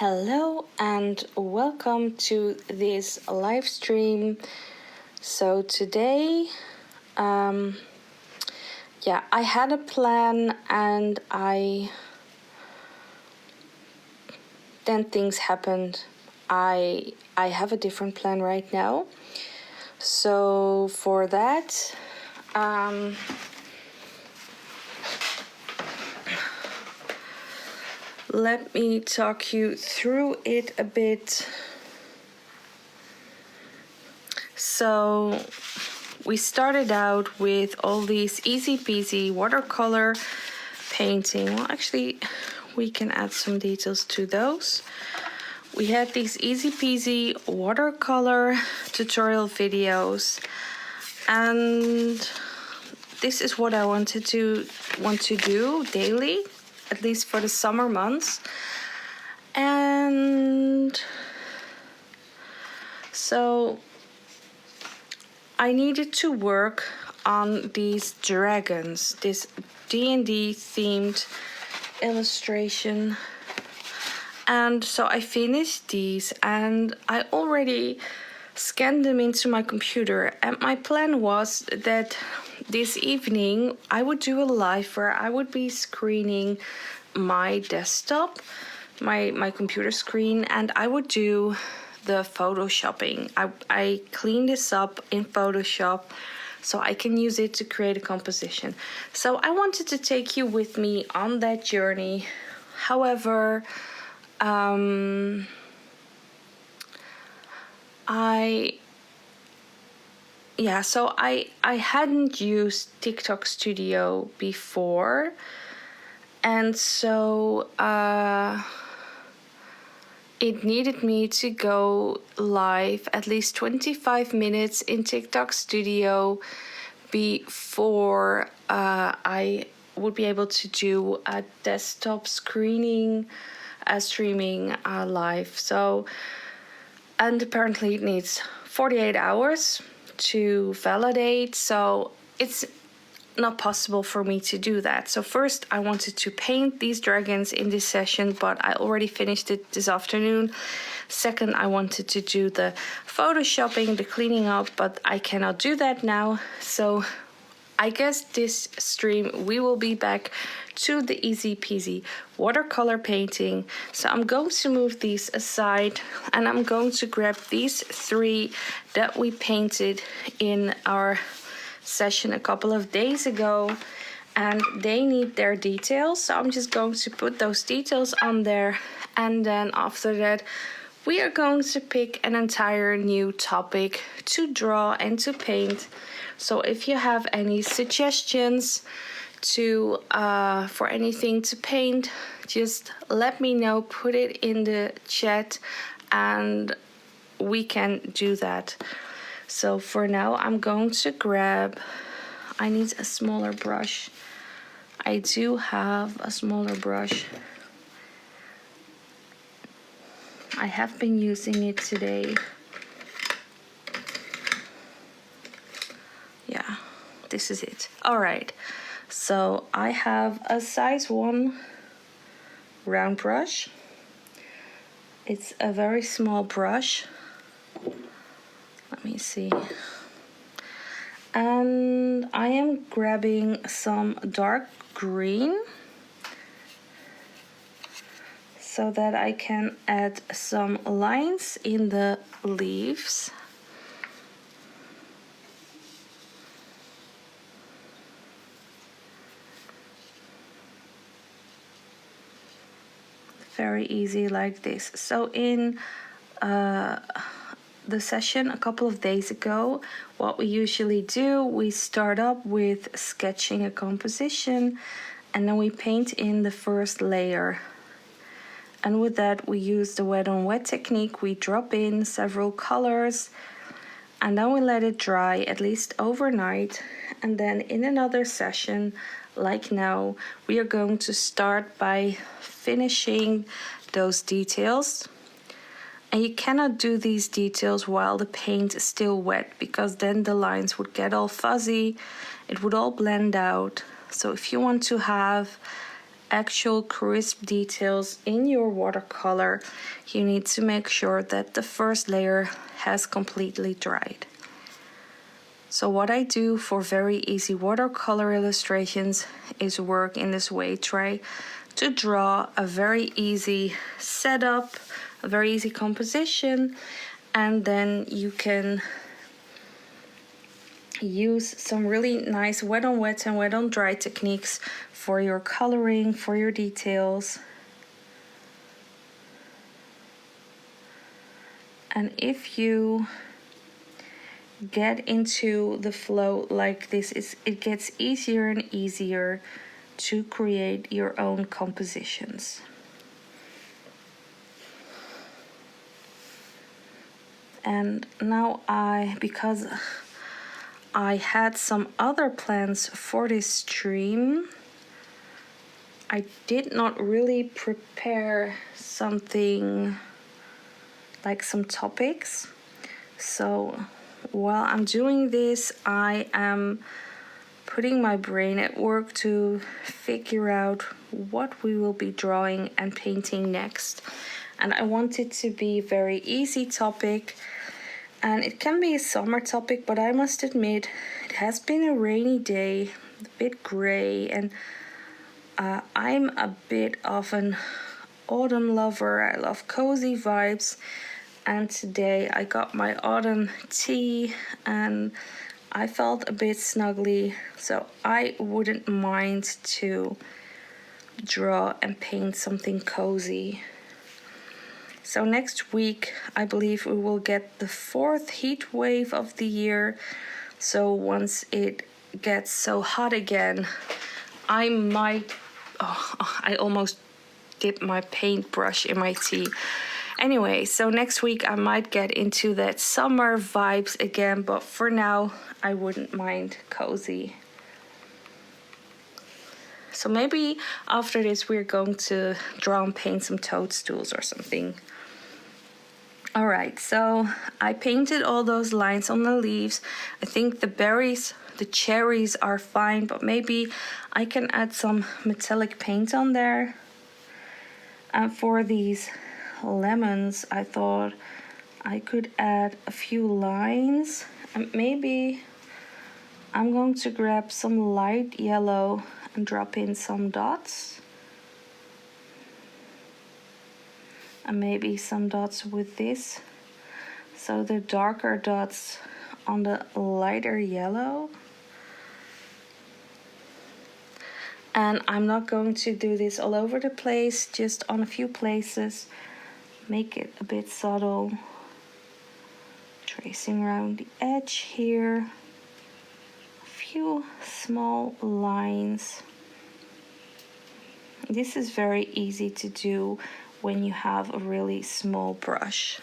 Hello and welcome to this live stream. So today, I had a plan and then things happened. I have a different plan right now. So for that, let me talk you through it a bit. So we started out with all these easy peasy watercolor painting. Well, actually, we can add some details to those. We had these easy peasy watercolor tutorial videos, and this is what I want to do daily, at least for the summer months. And so I needed to work on these dragons, this D&D themed illustration. And so I finished these and I already scanned them into my computer. And my plan was that this evening I would do a live where I would be screening my desktop, my computer screen, and I would do the photoshopping. I clean this up in Photoshop so I can use it to create a composition. So I wanted to take you with me on that journey. However, I hadn't used TikTok Studio before, and so it needed me to go live at least 25 minutes in TikTok Studio before I would be able to do a desktop streaming live. So, and apparently it needs 48 hours to validate, so it's not possible for me to do that. So first I wanted to paint these dragons in this session, but I already finished it this afternoon. Second, I wanted to do the photoshopping, the cleaning up, but I cannot do that now. So I guess this stream we will be back to the easy peasy watercolor painting. So I'm going to move these aside and I'm going to grab these three that we painted in our session a couple of days ago, and they need their details. So I'm just going to put those details on there, and then after that we are going to pick an entire new topic to draw and to paint. So if you have any suggestions for anything to paint, just let me know, put it in the chat and we can do that. So for now I'm going to grab, I need a smaller brush. I do have a smaller brush. I have been using it today. Yeah, this is it. All right, so I have a size 1 round brush. It's a very small brush. Let me see. And I am grabbing some dark green so that I can add some lines in the leaves. Very easy like this. So in the session a couple of days ago, what we usually do, we start up with sketching a composition and then we paint in the first layer. And with that we use the wet on wet technique. We drop in several colors and then we let it dry at least overnight, and then in another session like now we are going to start by finishing those details. And you cannot do these details while the paint is still wet, because then the lines would get all fuzzy, it would all blend out. So if you want to have actual crisp details in your watercolor, you need to make sure that the first layer has completely dried. So what I do for very easy watercolor illustrations is work in this way. Try to draw a very easy setup, a very easy composition, and then you can use some really nice wet on wet and wet on dry techniques for your coloring, for your details. And if you get into the flow like this, it gets easier and easier to create your own compositions. And now because I had some other plans for this stream, I did not really prepare something like some topics. So while I'm doing this, I am putting my brain at work to figure out what we will be drawing and painting next. And I want it to be a very easy topic, and it can be a summer topic, but I must admit it has been a rainy day, a bit gray, and I'm a bit of an autumn lover. I love cozy vibes. And today I got my autumn tea and I felt a bit snuggly, so I wouldn't mind to draw and paint something cozy. So next week I believe we will get the 4th heat wave of the year. So once it gets so hot again, I might... I almost dipped my paintbrush in my tea. Anyway, so next week I might get into that summer vibes again, but for now I wouldn't mind cozy. So maybe after this we're going to draw and paint some toadstools or something. Alright, so I painted all those lines on the leaves. I think the cherries are fine, but maybe I can add some metallic paint on there. And for these lemons, I thought I could add a few lines, and maybe I'm going to grab some light yellow and drop in some dots, and maybe some dots with this, so the darker dots on the lighter yellow. And I'm not going to do this all over the place, just on a few places. Make it a bit subtle. Tracing around the edge here. A few small lines. This is very easy to do when you have a really small brush.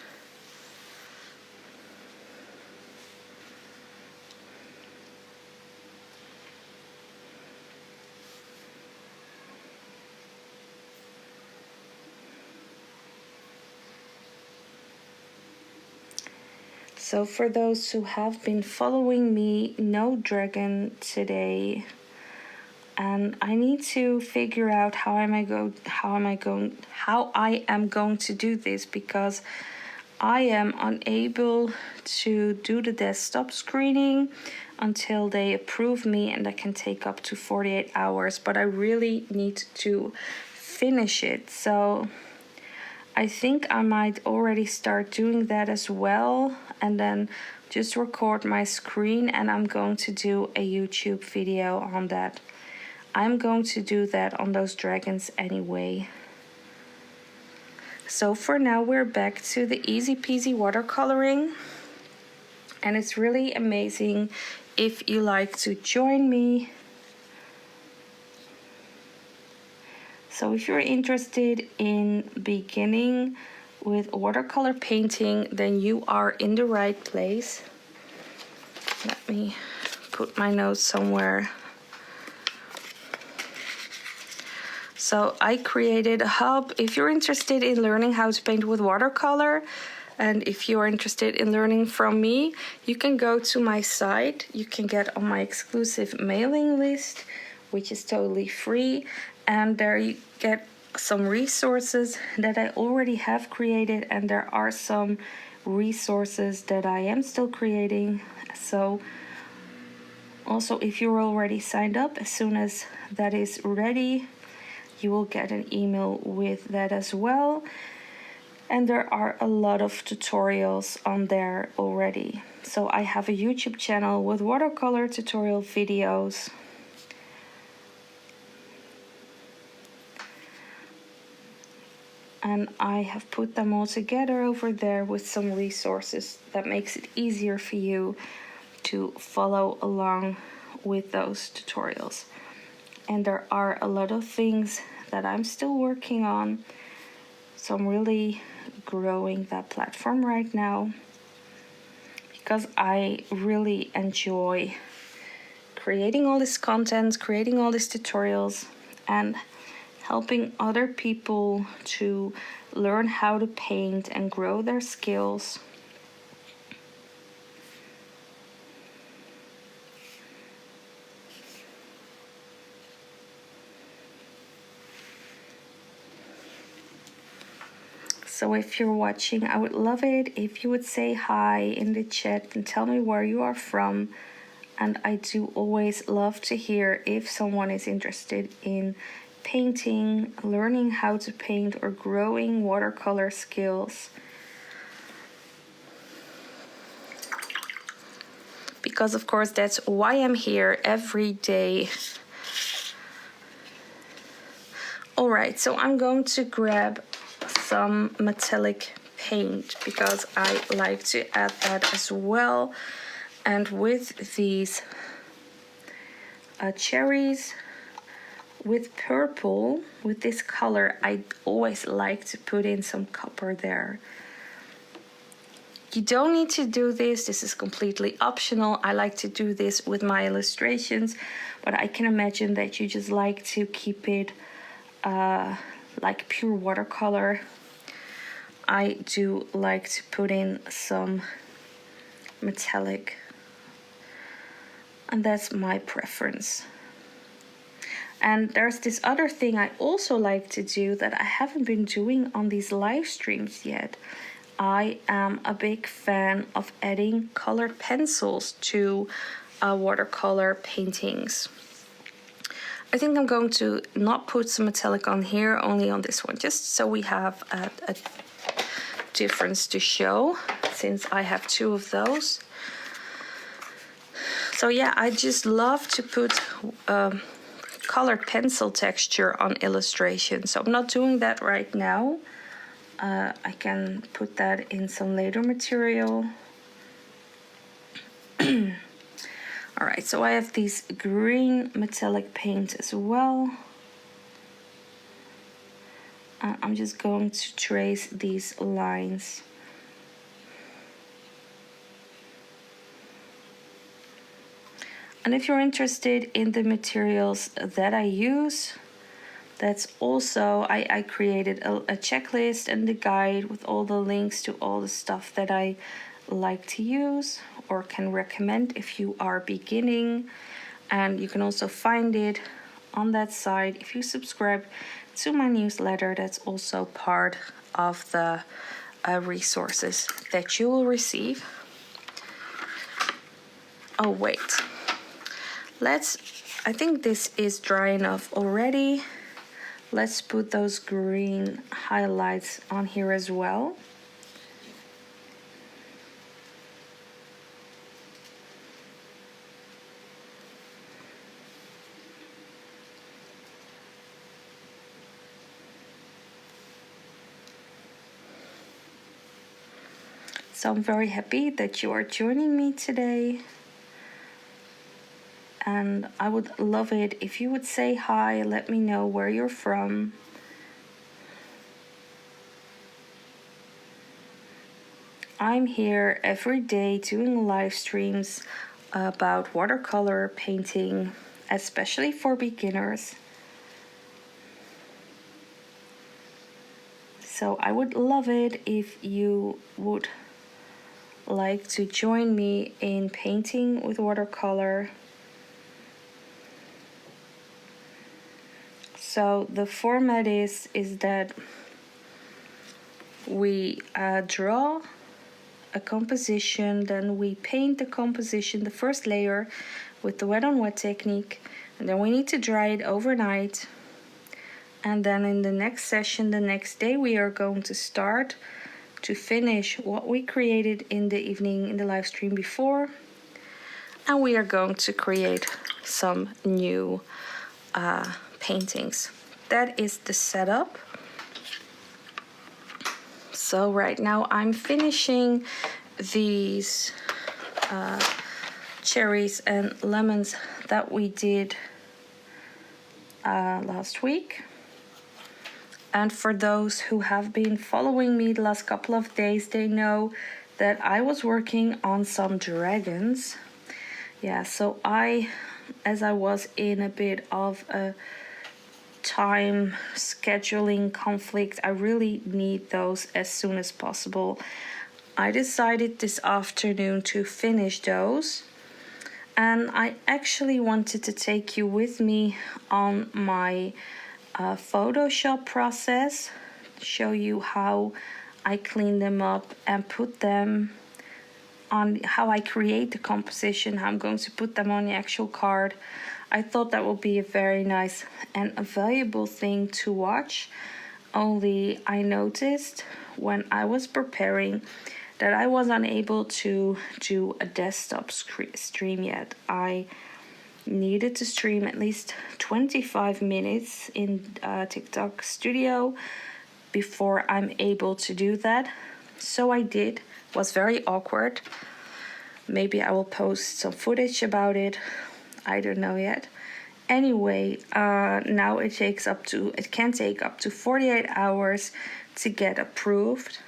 So for those who have been following me, no dragon today, and I need to figure out how I am going to do this, because I am unable to do the desktop screening until they approve me, and that can take up to 48 hours, but I really need to finish it. So I think I might already start doing that as well, and then just record my screen, and I'm going to do a YouTube video on that. I'm going to do that on those dragons anyway. So for now we're back to the easy peasy watercoloring, and it's really amazing if you like to join me. So if you're interested in beginning with watercolor painting, then you are in the right place. Let me put my notes somewhere. So I created a hub. If you're interested in learning how to paint with watercolor, and if you're interested in learning from me, you can go to my site. You can get on my exclusive mailing list, which is totally free. And there you get some resources that I already have created, and there are some resources that I am still creating. So also, if you're already signed up, as soon as that is ready, you will get an email with that as well. And there are a lot of tutorials on there already. So I have a YouTube channel with watercolor tutorial videos. And I have put them all together over there with some resources that makes it easier for you to follow along with those tutorials. And there are a lot of things that I'm still working on. So I'm really growing that platform right now because I really enjoy creating all this content, creating all these tutorials, and helping other people to learn how to paint and grow their skills. So if you're watching, I would love it if you would say hi in the chat and tell me where you are from. And I do always love to hear if someone is interested in painting, learning how to paint, or growing watercolor skills. Because of course that's why I'm here every day. Alright, so I'm going to grab some metallic paint because I like to add that as well. And with these cherries, with purple, with this color, I always like to put in some copper there. You don't need to do this. This is completely optional. I like to do this with my illustrations, but I can imagine that you just like to keep it like pure watercolor. I do like to put in some metallic, and that's my preference. And there's this other thing I also like to do that I haven't been doing on these live streams yet. I am a big fan of adding colored pencils to watercolor paintings. I think I'm going to not put some metallic on here, only on this one, just so we have a difference to show, since I have two of those. So yeah, I just love to put colored pencil texture on illustrations. So I'm not doing that right now. I can put that in some later material. Alright, so I have these green metallic paint as well. I'm just going to trace these lines. And if you're interested in the materials that I use, that's also, I created a checklist and the guide with all the links to all the stuff that I like to use or can recommend if you are beginning. And you can also find it on that side if you subscribe to my newsletter. That's also part of the resources that you will receive. Oh wait, I think this is dry enough already. Let's put those green highlights on here as well. So I'm very happy that you are joining me today. And I would love it if you would say hi, let me know where you're from. I'm here every day doing live streams about watercolor painting, especially for beginners. So I would love it if you would like to join me in painting with watercolor. So the format is that we draw a composition, then we paint the composition, the first layer, with the wet on wet technique, and then we need to dry it overnight. And then in the next session, the next day, we are going to start to finish what we created in the evening in the live stream before, and we are going to create some new paintings. That is the setup. So right now I'm finishing these cherries and lemons that we did last week. And for those who have been following me the last couple of days, they know that I was working on some dragons. Yeah, so as I was in a bit of a time scheduling conflict, I really need those as soon as possible. I decided this afternoon to finish those, and I actually wanted to take you with me on my Photoshop process, show you how I clean them up and put them on, how I create the composition, how I'm going to put them on the actual card. I thought that would be a very nice and a valuable thing to watch. Only I noticed when I was preparing that I was unable to do a desktop stream yet. I needed to stream at least 25 minutes in TikTok Studio before I'm able to do that. So I did. It was very awkward. Maybe I will post some footage about it. I don't know yet. Anyway, now it can take up to 48 hours to get approved.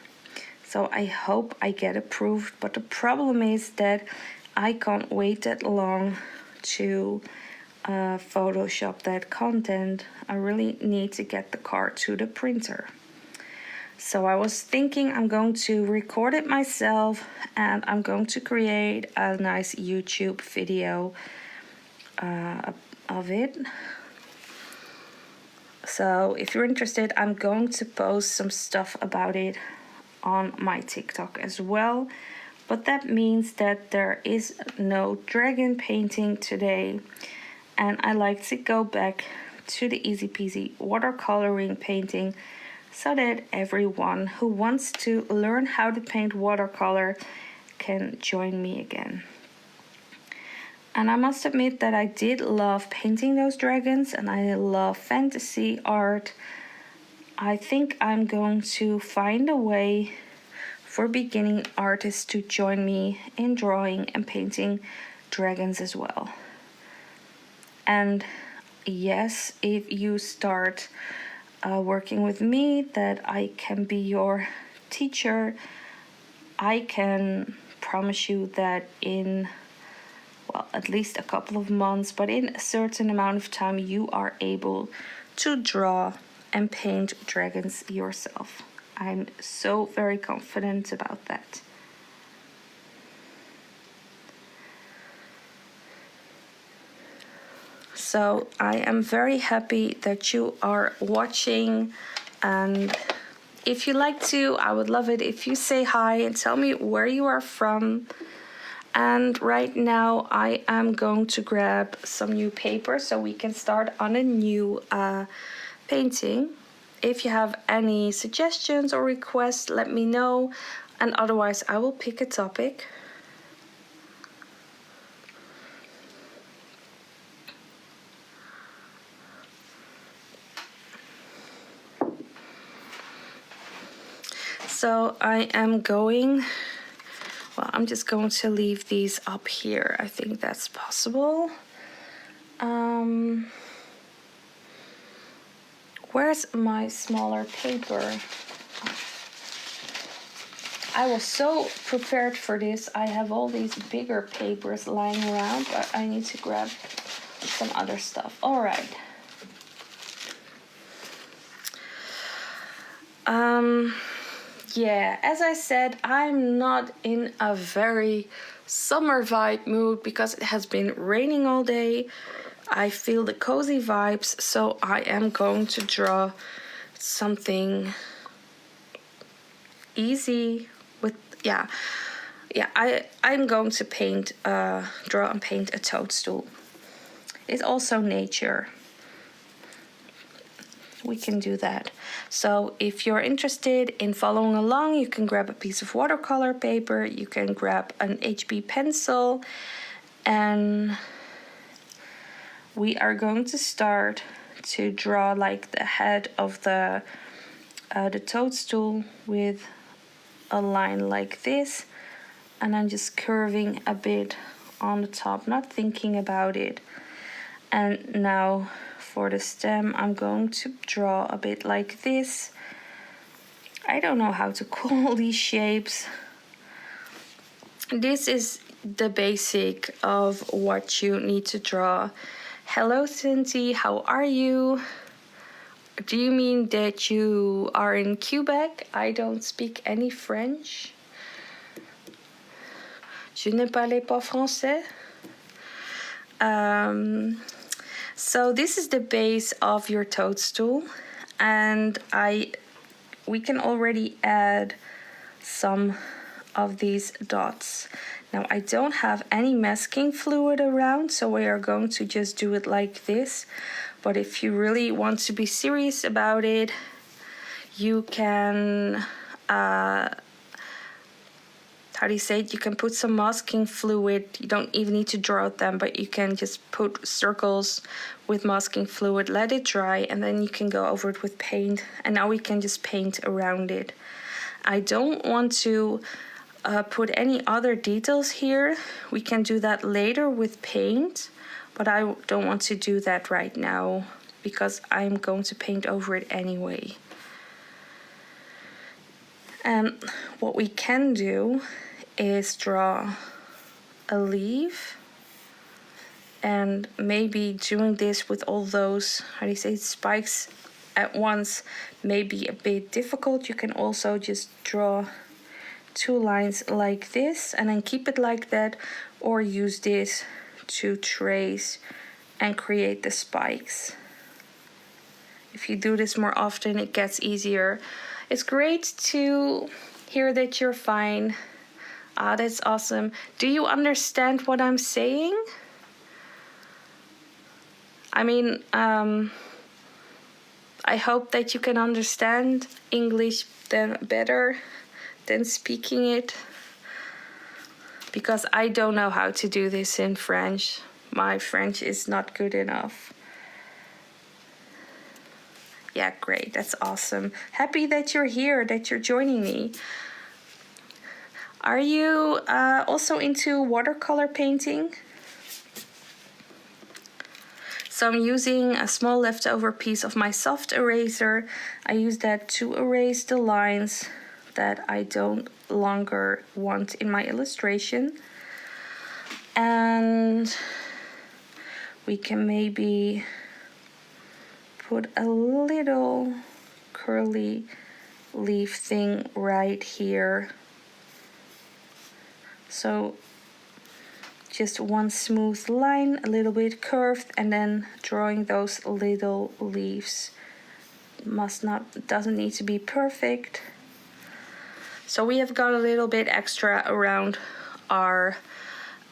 So I hope I get approved, but the problem is that I can't wait that long to Photoshop that content. I really need to get the card to the printer. So I was thinking I'm going to record it myself, and I'm going to create a nice YouTube video of it. So if you're interested, I'm going to post some stuff about it on my TikTok as well. But that means that there is no dragon painting today, and I like to go back to the easy peasy watercoloring painting so that everyone who wants to learn how to paint watercolor can join me again. And I must admit that I did love painting those dragons, and I love fantasy art. I think I'm going to find a way for beginning artists to join me in drawing and painting dragons as well. And yes, if you start working with me, that I can be your teacher, I can promise you that in, well, at least a couple of months, but in a certain amount of time, you are able to draw and paint dragons yourself. I'm so very confident about that. So I am very happy that you are watching, and if you like to, I would love it if you say hi and tell me where you are from. And right now I am going to grab some new paper so we can start on a new painting. If you have any suggestions or requests, let me know, and otherwise I will pick a topic. So I am going, well, I'm just going to leave these up here. I think that's possible. Where's my smaller paper? I was so prepared for this. I have all these bigger papers lying around, but I need to grab some other stuff. All right. Yeah, as I said, I'm not in a very summer vibe mood because it has been raining all day. I feel the cozy vibes, so I am going to draw something easy with, I'm going to draw and paint a toadstool. It's also nature. We can do that. So if you're interested in following along, you can grab a piece of watercolor paper, you can grab an HB pencil, and we are going to start to draw like the head of the toadstool with a line like this, and I'm just curving a bit on the top, not thinking about it. And now for the stem, I'm going to draw a bit like this. I don't know how to call these shapes. This is the basic of what you need to draw. Hello, Cindy, how are you? Do you mean that you are in Quebec? I don't speak any French. Je ne parle pas français. So this is the base of your toadstool, and we can already add some of these dots. Now I don't have any masking fluid around, so we are going to just do it like this. But if you really want to be serious about it, you can how do you say it? You can put some masking fluid. You don't even need to draw them, but you can just put circles with masking fluid, let it dry, and then you can go over it with paint. And now we can just paint around it. I don't want to put any other details here. We can do that later with paint, but I don't want to do that right now because I'm going to paint over it anyway. And what we can do is draw a leaf, and maybe doing this with all those, how do you say, spikes at once may be a bit difficult. You can also just draw 2 lines like this and then keep it like that, or use this to trace and create the spikes. If you do this more often, it gets easier. It's great to hear that you're fine. Ah, that's awesome. Do you understand what I'm saying? I mean, I hope that you can understand English better than speaking it, because I don't know how to do this in French. My French is not good enough. Yeah, great. That's awesome. Happy that you're here, that you're joining me. Are you also into watercolor painting? So I'm using a small leftover piece of my soft eraser. I use that to erase the lines that I don't longer want in my illustration. And we can maybe put a little curly leaf thing right here. So just one smooth line, a little bit curved, and then drawing those little leaves. Doesn't need to be perfect. So we have got a little bit extra around our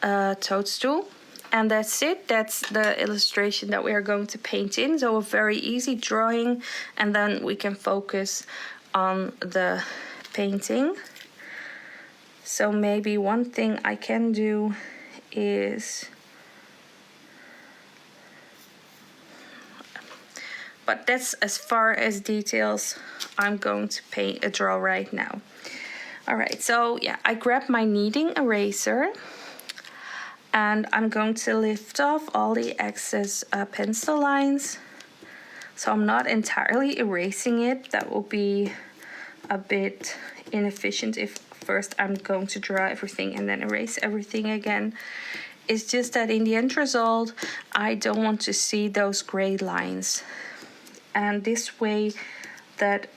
toadstool. And that's it. That's the illustration that we are going to paint in. So a very easy drawing, and then we can focus on the painting. So maybe one thing I can do is, but that's as far as details I'm going to draw right now. All right, so yeah, I grabbed my kneading eraser and I'm going to lift off all the excess pencil lines. So I'm not entirely erasing it. That will be a bit inefficient if first I'm going to draw everything and then erase everything again. It's just that in the end result, I don't want to see those gray lines. And this way that,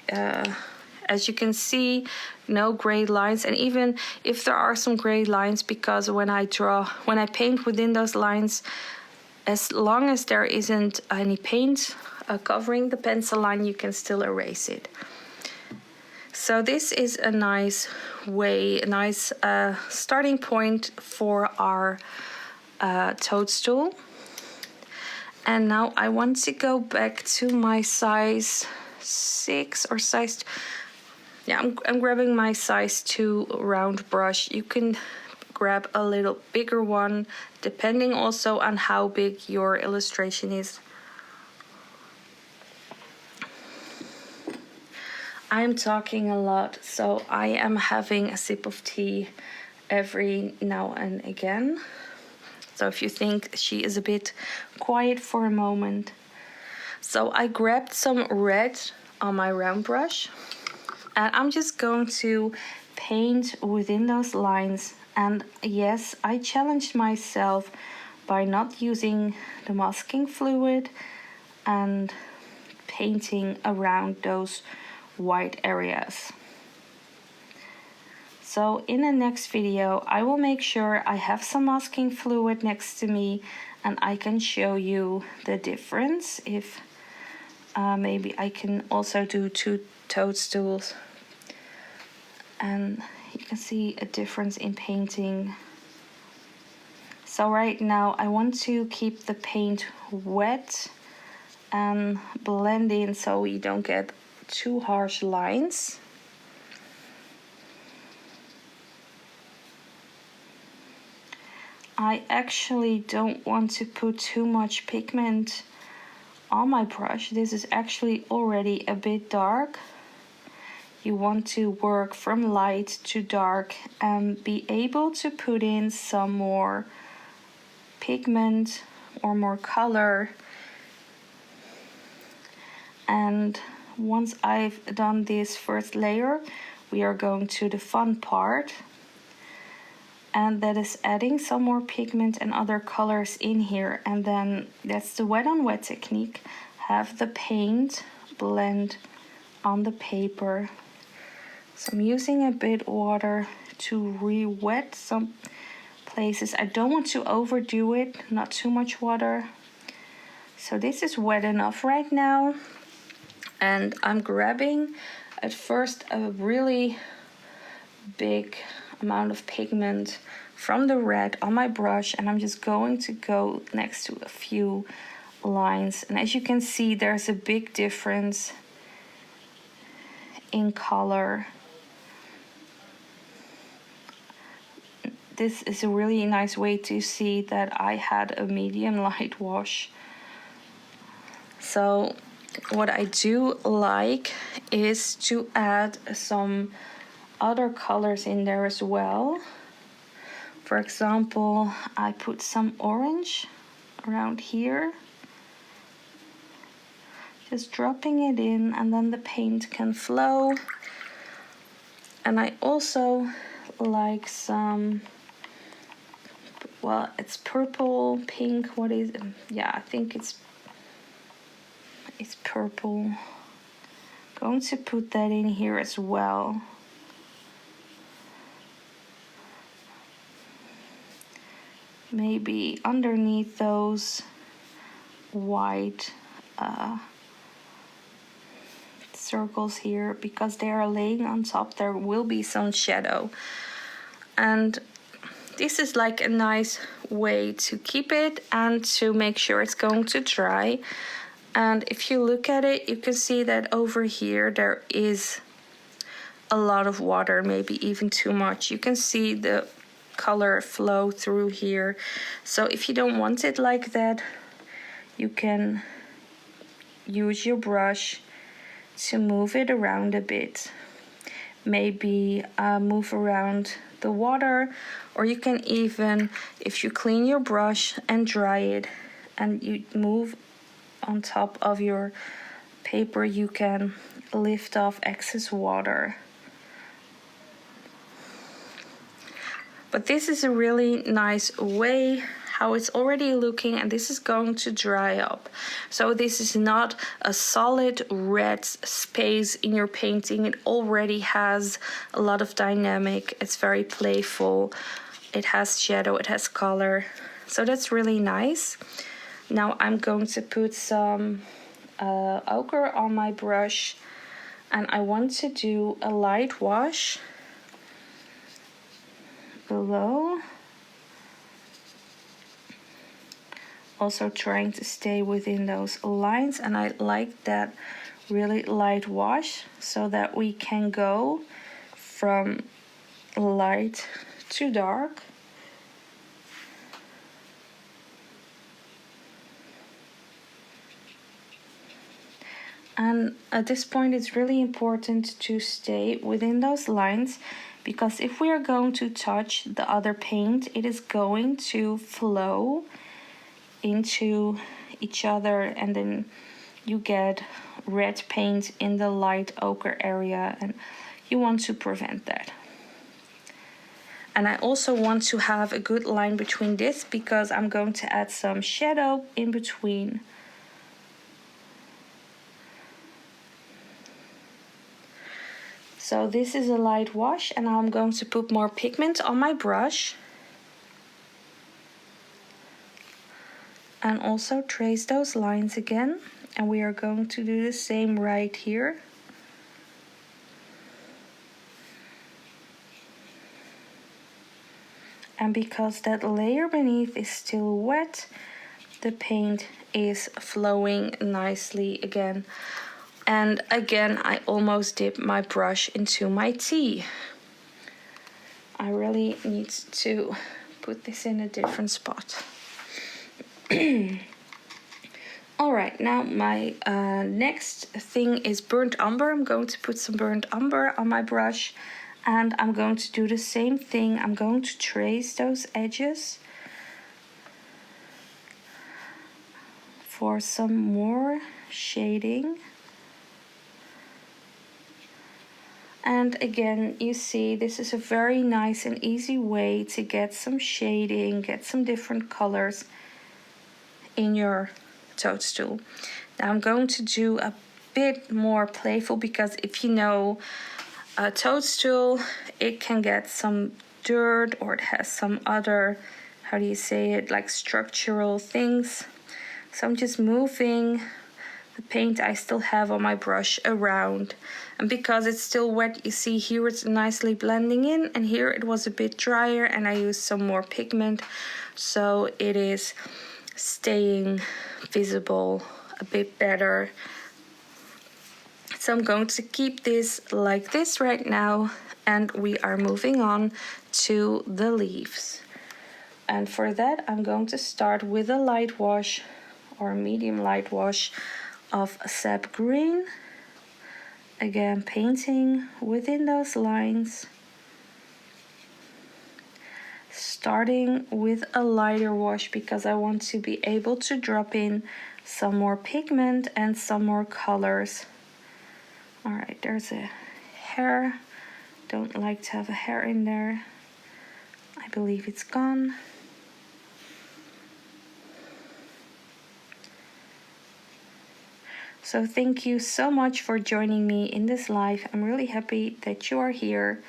as you can see, no gray lines. And even if there are some gray lines, because when I paint within those lines, as long as there isn't any paint covering the pencil line, you can still erase it. So this is a nice way, a nice starting point for our toadstool. And now I want to go back to my size 6 or size, yeah, I'm grabbing my size 2 round brush. You can grab a little bigger one, depending also on how big your illustration is. I'm talking a lot, so I am having a sip of tea every now and again. So if you think she is a bit quiet for a moment. So I grabbed some red on my round brush, and I'm just going to paint within those lines. And yes, I challenged myself by not using the masking fluid and painting around those white areas. So in the next video, I will make sure I have some masking fluid next to me and I can show you the difference. If maybe I can also do 2 toadstools, and you can see a difference in painting. So right now I want to keep the paint wet and blend in so we don't get too harsh lines. I actually don't want to put too much pigment on my brush. This is actually already a bit dark. You want to work from light to dark and be able to put in some more pigment or more color. And once I've done this first layer, we are going to the fun part, and that is adding some more pigment and other colors in here. And then that's the wet on wet technique. Have the paint blend on the paper. So I'm using a bit water to re-wet some places. I don't want to overdo it, not too much water. So this is wet enough right now. And I'm grabbing at first a really big amount of pigment from the red on my brush, and I'm just going to go next to a few lines. And as you can see, there's a big difference in color. This is a really nice way to see that I had a medium light wash. So what I do like is to add some other colors in there as well. For example, I put some orange around here, just dropping it in, and then the paint can flow. And I also like some, well, it's purple, pink, what is it? Yeah, I think it's purple. Going to put that in here as well. Maybe underneath those white circles here, because they are laying on top, there will be some shadow. And this is like a nice way to keep it and to make sure it's going to dry. And if you look at it, you can see that over here there is a lot of water, maybe even too much. You can see the color flow through here. So if you don't want it like that, you can use your brush to move it around a bit. Maybe move around the water, or you can even, if you clean your brush and dry it and you move on top of your paper, you can lift off excess water. But this is a really nice way how it's already looking, and this is going to dry up. So this is not a solid red space in your painting. It already has a lot of dynamic. It's very playful. It has shadow, it has color. So that's really nice. Now I'm going to put some ochre on my brush, and I want to do a light wash below. Also trying to stay within those lines, and I like that really light wash so that we can go from light to dark. And at this point it's really important to stay within those lines, because if we are going to touch the other paint, it is going to flow into each other, and then you get red paint in the light ochre area, and you want to prevent that. And I also want to have a good line between this, because I'm going to add some shadow in between. So this is a light wash, and now I'm going to put more pigment on my brush. And also trace those lines again. And we are going to do the same right here. And because that layer beneath is still wet, the paint is flowing nicely again. And again, I almost dipped my brush into my tea. I really need to put this in a different spot. Alright, now my next thing is burnt umber. I'm going to put some burnt umber on my brush, and I'm going to do the same thing. I'm going to trace those edges for some more shading. And again, you see, this is a very nice and easy way to get some shading, get some different colors in your toadstool. Now I'm going to do a bit more playful, because if you know a toadstool, it can get some dirt, or it has some other, how do you say it, like structural things. So I'm just moving the paint I still have on my brush around, and because it's still wet, you see here it's nicely blending in, and here it was a bit drier and I used some more pigment, so it is staying visible a bit better. So I'm going to keep this like this right now, and we are moving on to the leaves. And for that I'm going to start with a light wash, or a medium light wash, of sap green. Again, painting within those lines, starting with a lighter wash because I want to be able to drop in some more pigment and some more colors. All right, there's a hair. Don't like to have a hair in there. I believe it's gone. So thank you so much for joining me in this live. I'm really happy that you are here,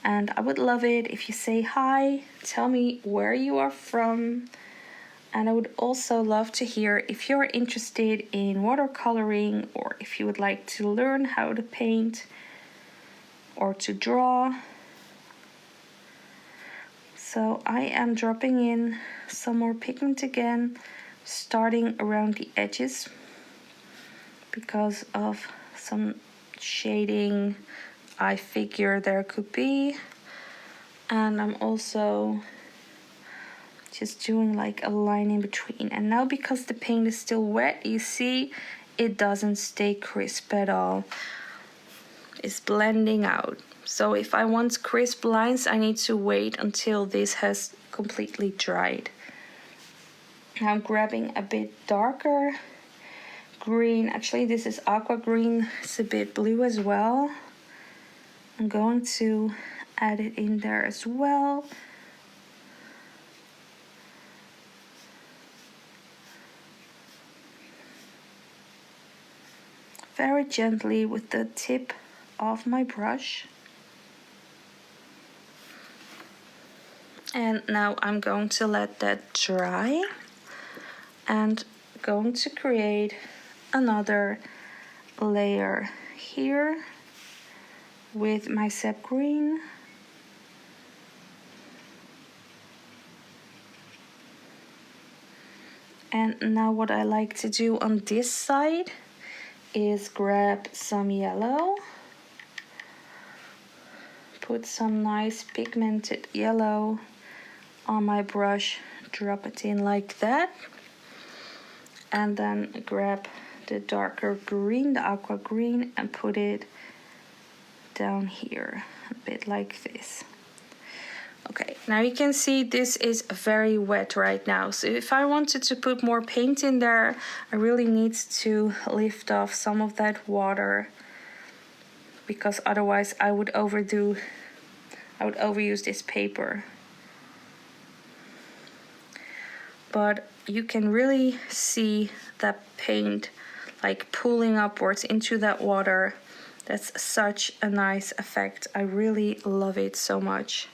and I would love it if you say hi, tell me where you are from, and I would also love to hear if you're interested in watercoloring, or if you would like to learn how to paint or to draw. So I am dropping in some more pigment again, starting around the edges, because of some shading I figure there could be. And I'm also just doing like a line in between. And now because the paint is still wet, you see it doesn't stay crisp at all. It's blending out. So if I want crisp lines, I need to wait until this has completely dried. Now I'm grabbing a bit darker green. Actually, this is aqua green. It's a bit blue as well. I'm going to add it in there as well. Very gently with the tip of my brush. And now I'm going to let that dry. And going to create another layer here with my sap green. And now what I like to do on this side is grab some yellow, put some nice pigmented yellow on my brush, drop it in like that, and then grab the darker green, the aqua green, and put it down here, a bit like this. Okay, now you can see this is very wet right now. So if I wanted to put more paint in there, I really need to lift off some of that water, because otherwise I would overuse this paper. But you can really see that paint like pulling upwards into that water. That's such a nice effect. I really love it so much.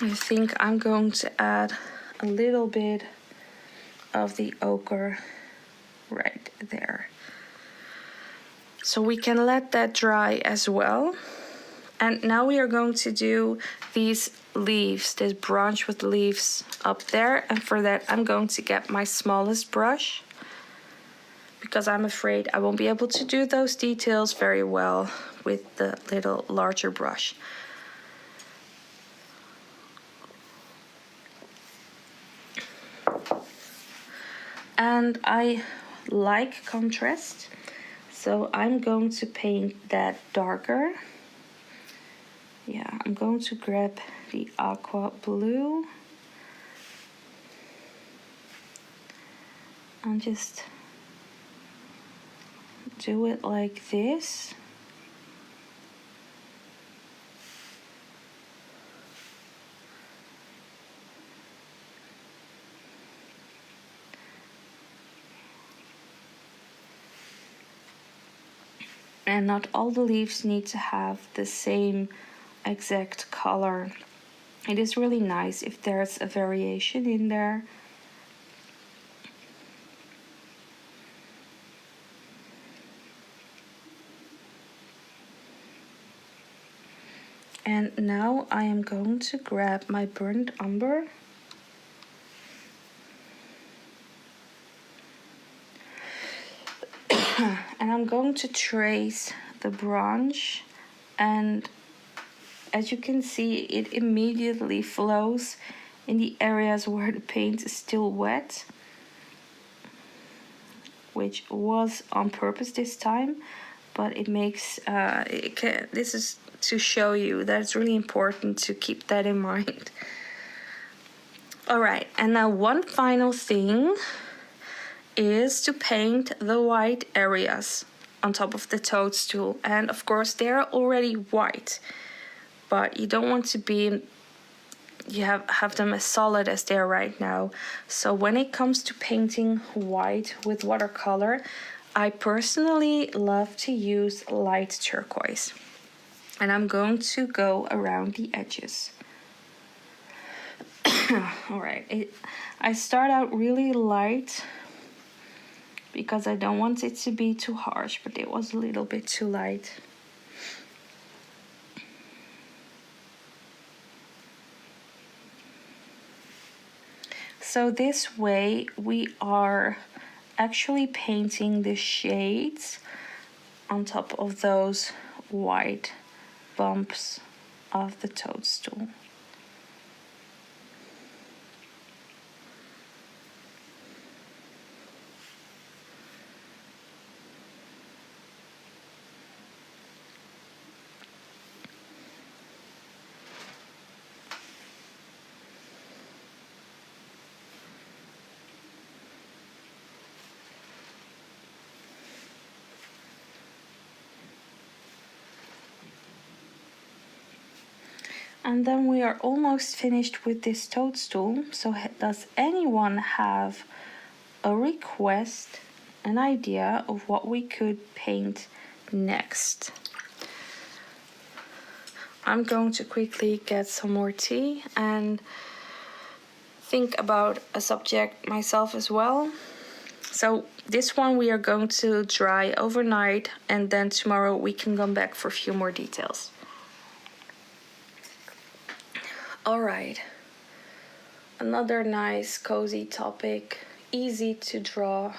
I think I'm going to add a little bit of the ochre right there. So we can let that dry as well. And now we are going to do these leaves, this branch with leaves up there. And for that, I'm going to get my smallest brush, because I'm afraid I won't be able to do those details very well with the little larger brush. And I like contrast, so I'm going to paint that darker. Yeah, I'm going to grab the aqua blue and just do it like this. And not all the leaves need to have the same exact color. It is really nice if there's a variation in there. And now I am going to grab my burnt umber and I'm going to trace the branch, and as you can see, it immediately flows in the areas where the paint is still wet, which was on purpose this time, but it makes this is to show you that it's really important to keep that in mind. All right, and now one final thing is to paint the white areas on top of the toadstool. And of course they're already white, but you don't want to have them as solid as they are right now. So when it comes to painting white with watercolor, I personally love to use light turquoise, and I'm going to go around the edges. All right, I start out really light because I don't want it to be too harsh, but it was a little bit too light. So this way we are actually painting the shades on top of those white bumps of the toadstool. And then we are almost finished with this toadstool. So does anyone have a request, an idea of what we could paint next? I'm going to quickly get some more tea and think about a subject myself as well. So this one we are going to dry overnight, and then tomorrow we can come back for a few more details. All right, another nice cozy topic, easy to draw.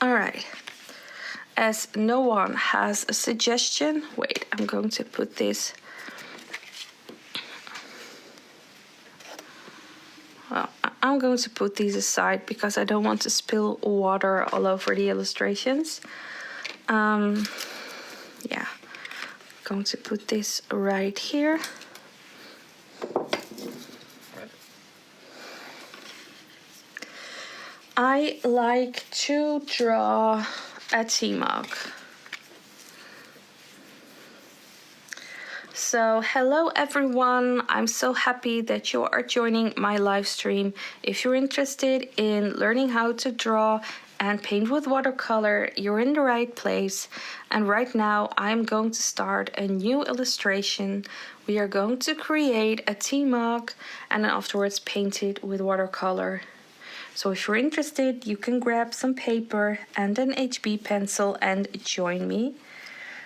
All right, as no one has a suggestion, wait, I'm going to put this. Well, I'm going to put these aside because I don't want to spill water all over the illustrations. Yeah, going to put this right here. I like to draw a tea mug. So hello everyone, I'm so happy that you are joining my live stream. If you're interested in learning how to draw and paint with watercolor, you're in the right place. And right now I'm going to start a new illustration. We are going to create a tea mug and then afterwards paint it with watercolor. So if you're interested, you can grab some paper and an HB pencil and join me.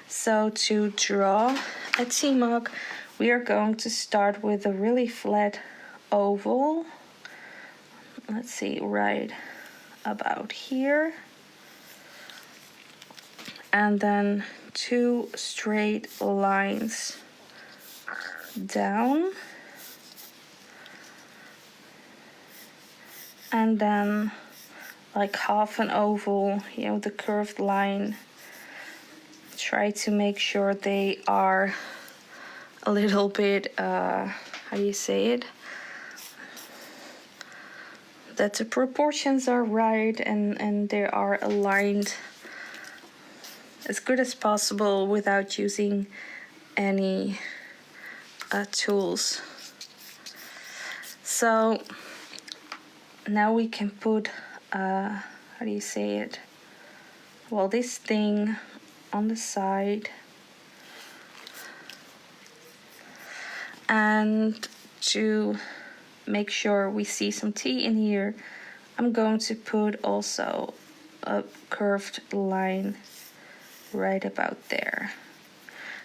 So to draw a tea mug, we are going to start with a really flat oval. Let's see, right about here. And then 2 straight lines down. And then like half an oval, you know, the curved line. Try to make sure they are a little bit, how do you say it? That the proportions are right and they are aligned as good as possible without using any tools. So now we can put, how do you say it? Well, this thing on the side, and to make sure we see some tea in here, I'm going to put also a curved line right about there.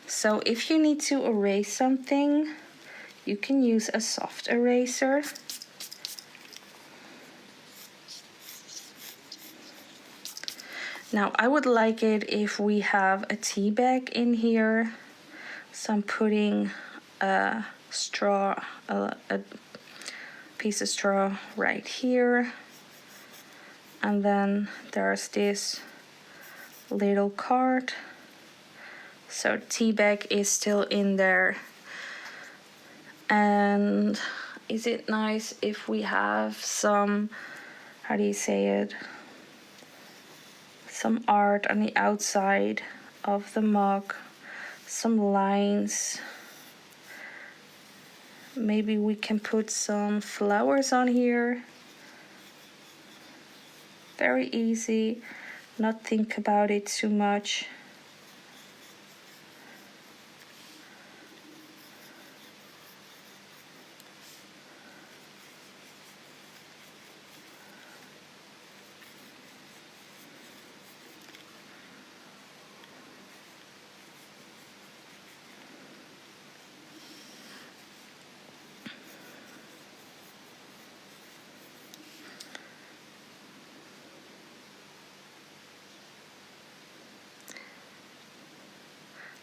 So if you need to erase something, you can use a soft eraser. Now I would like it if we have a tea bag in here. So I'm putting a straw, a piece of straw right here. And then there's this little card. So tea bag is still in there. And is it nice if we have some, how do you say it? Some art on the outside of the mug, some lines. Maybe we can put some flowers on here. Very easy, not think about it too much.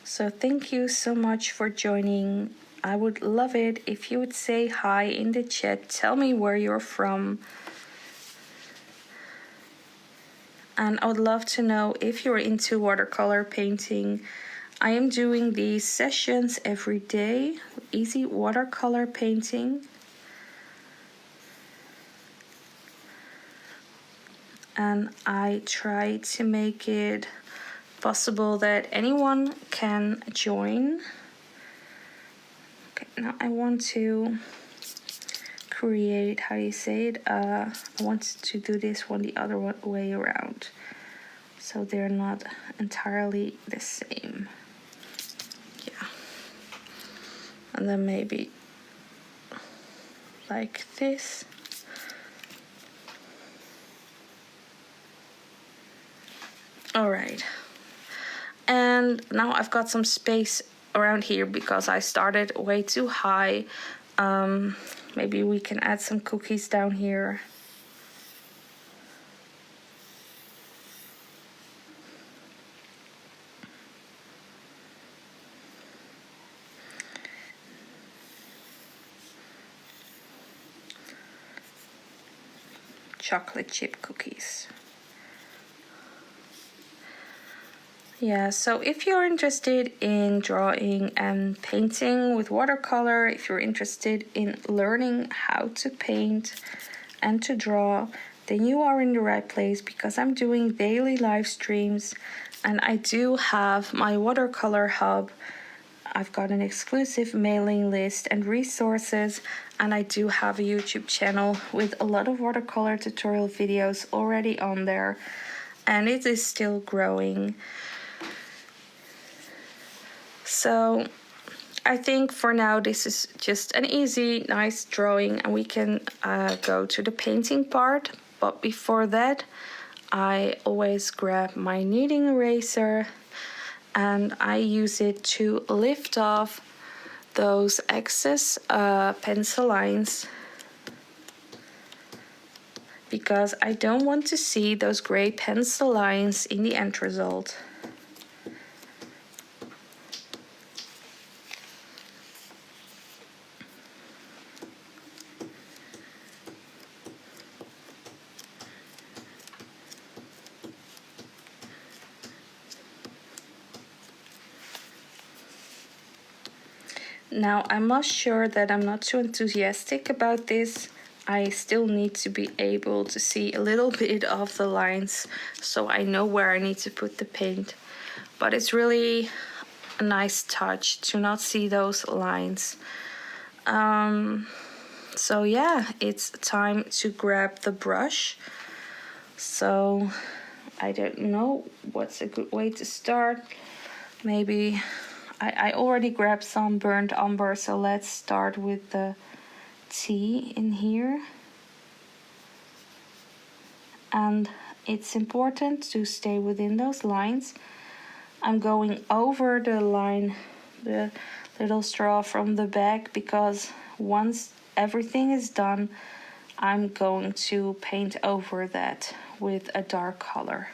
So thank you so much for joining. I would love it if you would say hi in the chat. Tell me where you're from. And I would love to know if you're into watercolor painting. I am doing these sessions every day, easy watercolor painting. And I try to make it possible that anyone can join. Okay, now I want to create, how do you say it? I want to do this one the other way around, so they're not entirely the same. And then maybe like this. All right. And now I've got some space around here because I started way too high. Maybe we can add some cookies down here. Chocolate chip cookies. Yeah, so if you're interested in drawing and painting with watercolor, if you're interested in learning how to paint and to draw, then you are in the right place, because I'm doing daily live streams and I do have my watercolor hub. I've got an exclusive mailing list and resources, and I do have a YouTube channel with a lot of watercolor tutorial videos already on there, and it is still growing. So I think for now this is just an easy, nice drawing, and we can go to the painting part. But before that, I always grab my kneading eraser and I use it to lift off those excess pencil lines, because I don't want to see those gray pencil lines in the end result. Now I'm not sure that I'm not too enthusiastic about this. I still need to be able to see a little bit of the lines, so I know where I need to put the paint. But it's really a nice touch to not see those lines. So yeah, it's time to grab the brush. So I don't know what's a good way to start. Maybe I already grabbed some burnt umber, so let's start with the tea in here. And it's important to stay within those lines. I'm going over the line, the little straw from the back, because once everything is done, I'm going to paint over that with a dark color.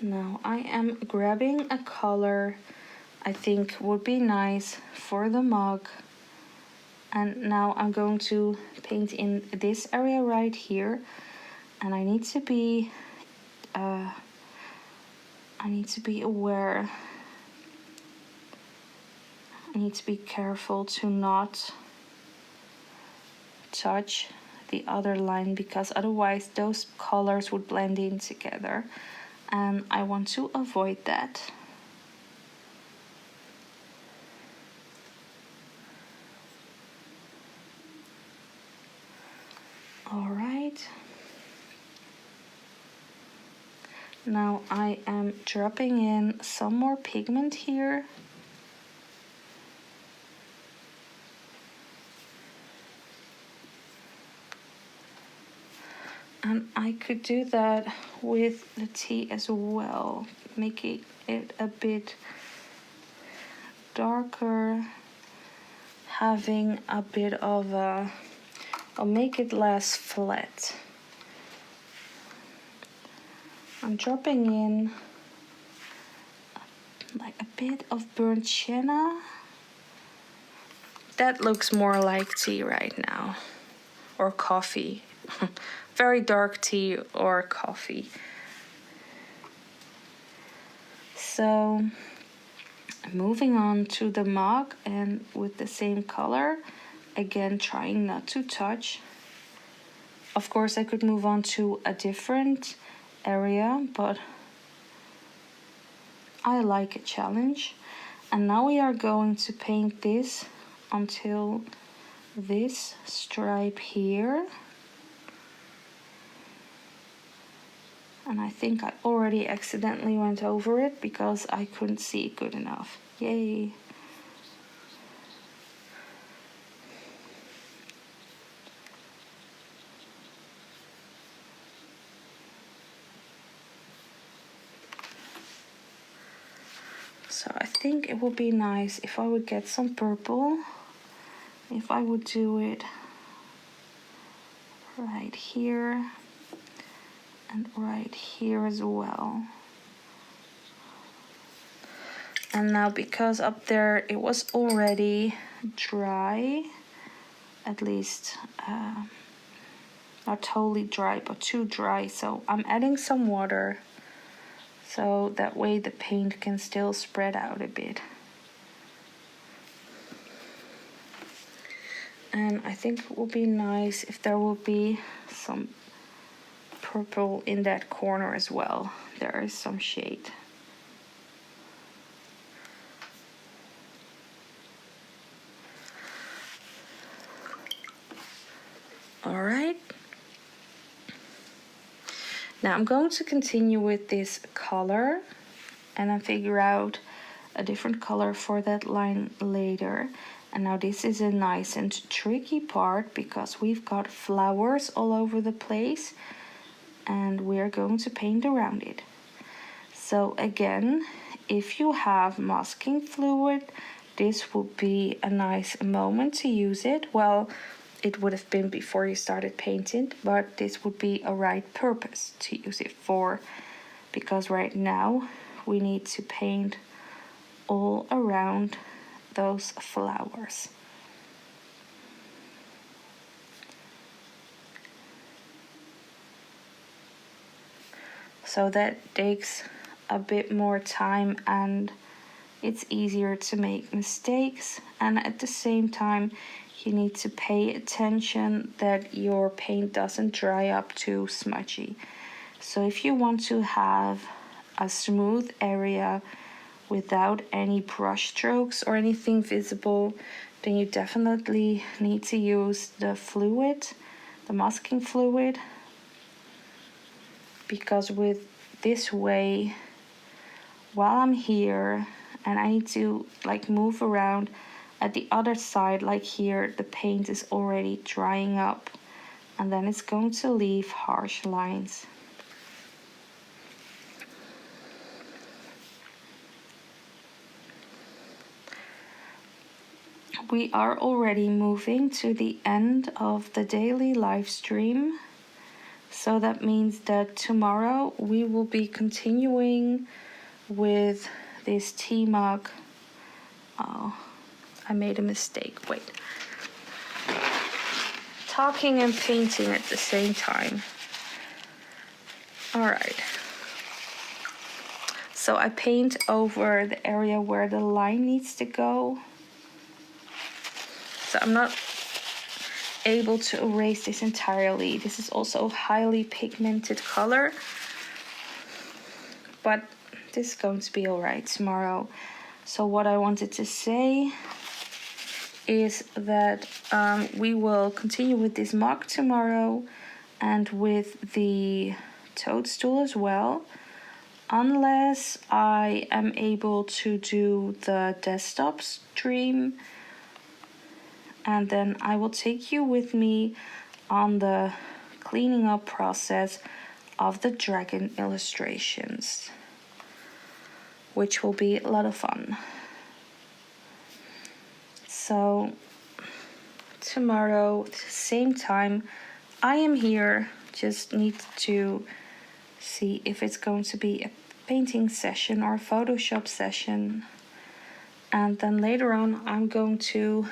Now I am grabbing a color I think would be nice for the mug. And now I'm going to paint in this area right here. And I need to be aware. I need to be careful to not touch the other line, because otherwise those colors would blend in together. And I want to avoid that. All right. Now I am dropping in some more pigment here. And I could do that with the tea as well, making it a bit darker, having a bit of a, I'll make it less flat. I'm dropping in like a bit of burnt sienna. That looks more like tea right now, or coffee. Very dark tea or coffee. So moving on to the mug, and with the same color, again trying not to touch. Of course I could move on to a different area, but I like a challenge. And now we are going to paint this until this stripe here. And I think I already accidentally went over it because I couldn't see it good enough. Yay! So I think it would be nice if I would get some purple. If I would do it right here and right here as well. And now because up there it was already dry, at least not totally dry but too dry, so I'm adding some water so that way the paint can still spread out a bit. And I think it would be nice if there would be some purple in that corner as well. There is some shade. All right. Now I'm going to continue with this color and then figure out a different color for that line later. And now this is a nice and tricky part because we've got flowers all over the place and we're going to paint around it. So again, if you have masking fluid, this would be a nice moment to use it. Well, it would have been before you started painting, but this would be a right purpose to use it for, because right now we need to paint all around those flowers. So that takes a bit more time and it's easier to make mistakes, and at the same time you need to pay attention that your paint doesn't dry up too smudgy. So if you want to have a smooth area without any brush strokes or anything visible, then you definitely need to use the fluid, the masking fluid, because with this way, while I'm here and I need to like move around, at the other side, like here, the paint is already drying up and then it's going to leave harsh lines. We are already moving to the end of the daily live stream. So that means that tomorrow we will be continuing with this tea mug. Oh, I made a mistake. Wait. Talking and painting at the same time. All right. So I paint over the area where the line needs to go. So I'm not able to erase this entirely. This is also a highly pigmented color, but this is going to be all right tomorrow. So what I wanted to say is that we will continue with this mug tomorrow and with the toadstool as well, unless I am able to do the desktop stream, and then I will take you with me on the cleaning up process of the dragon illustrations, which will be a lot of fun. So tomorrow, same time, I am here. Just need to see if it's going to be a painting session or a Photoshop session. And then later on, I'm going to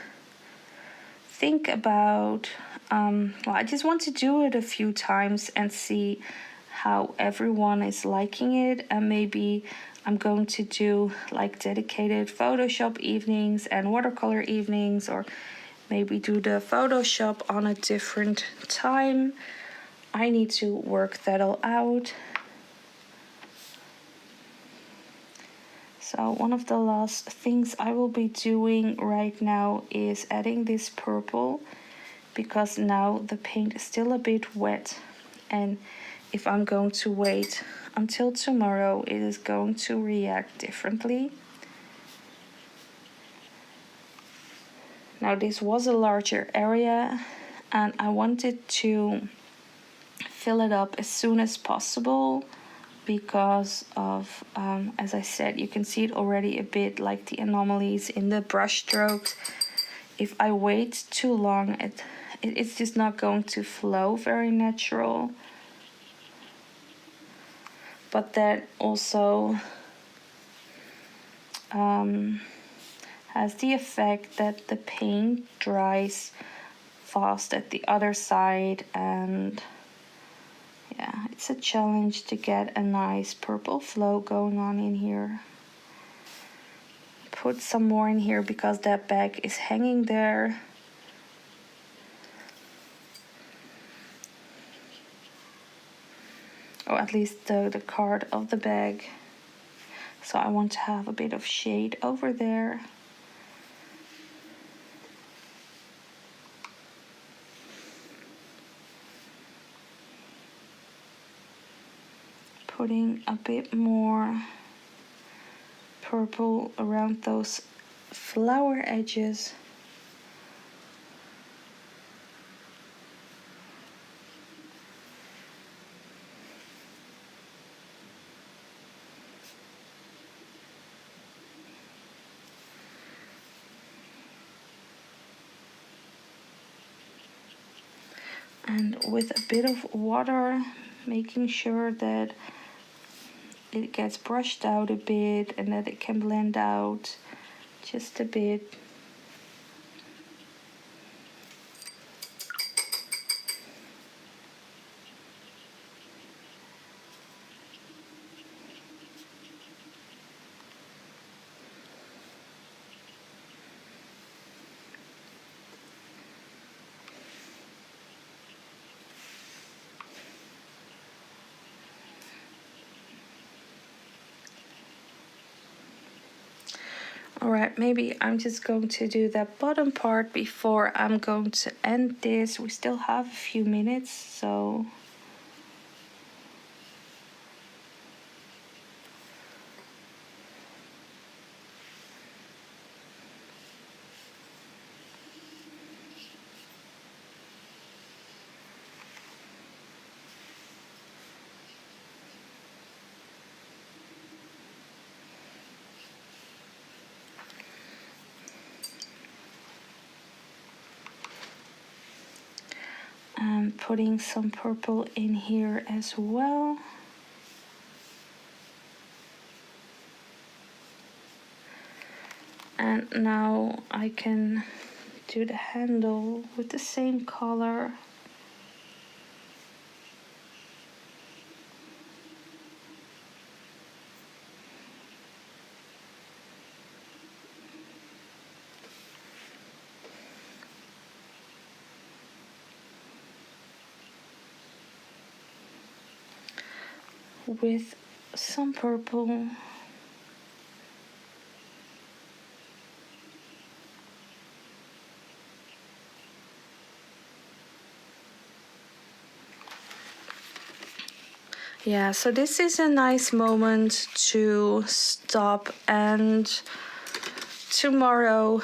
think about, well, I just want to do it a few times and see how everyone is liking it, and maybe I'm going to do like dedicated Photoshop evenings and watercolor evenings, or maybe do the Photoshop on a different time. I need to work that all out. So one of the last things I will be doing right now is adding this purple, because now the paint is still a bit wet and if I'm going to wait until tomorrow, it is going to react differently. Now this was a larger area and I wanted to fill it up as soon as possible because of, as I said, you can see it already a bit, like the anomalies in the brush strokes. If I wait too long, it's just not going to flow very natural. But that also has the effect that the paint dries fast at the other side, and yeah, it's a challenge to get a nice purple flow going on in here. Put some more in here because that bag is hanging there. Or at least the card of the bag. So I want to have a bit of shade over there. Putting a bit more purple around those flower edges. And with a bit of water, making sure that it gets brushed out a bit and that it can blend out just a bit. Alright, maybe I'm just going to do that bottom part before I'm going to end this. We still have a few minutes, so... I'm putting some purple in here as well. And now I can do the handle with the same color. With some purple. Yeah, so this is a nice moment to stop, and tomorrow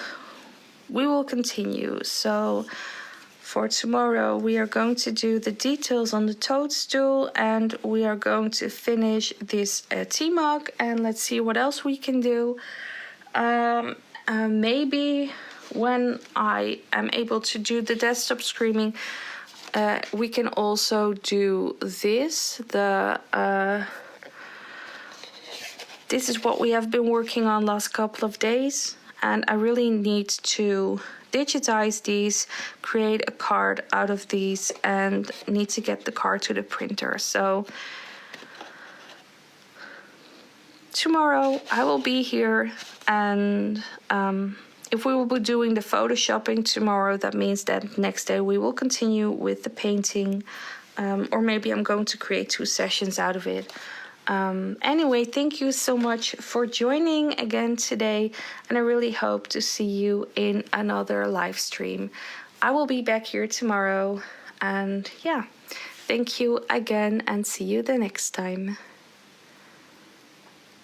we will continue. So for tomorrow we are going to do the details on the toadstool, and we are going to finish this tea mug, and let's see what else we can do. Maybe when I am able to do the desktop screening, we can also do this. This is what we have been working on last couple of days, and I really need to digitize these, create a card out of these, and need to get the card to the printer. So tomorrow I will be here, and if we will be doing the photoshopping tomorrow, that means that next day we will continue with the painting, or maybe I'm going to create 2 sessions out of it. Anyway, thank you so much for joining again today, and I really hope to see you in another live stream. I will be back here tomorrow, and yeah, Thank you again and see you the next time.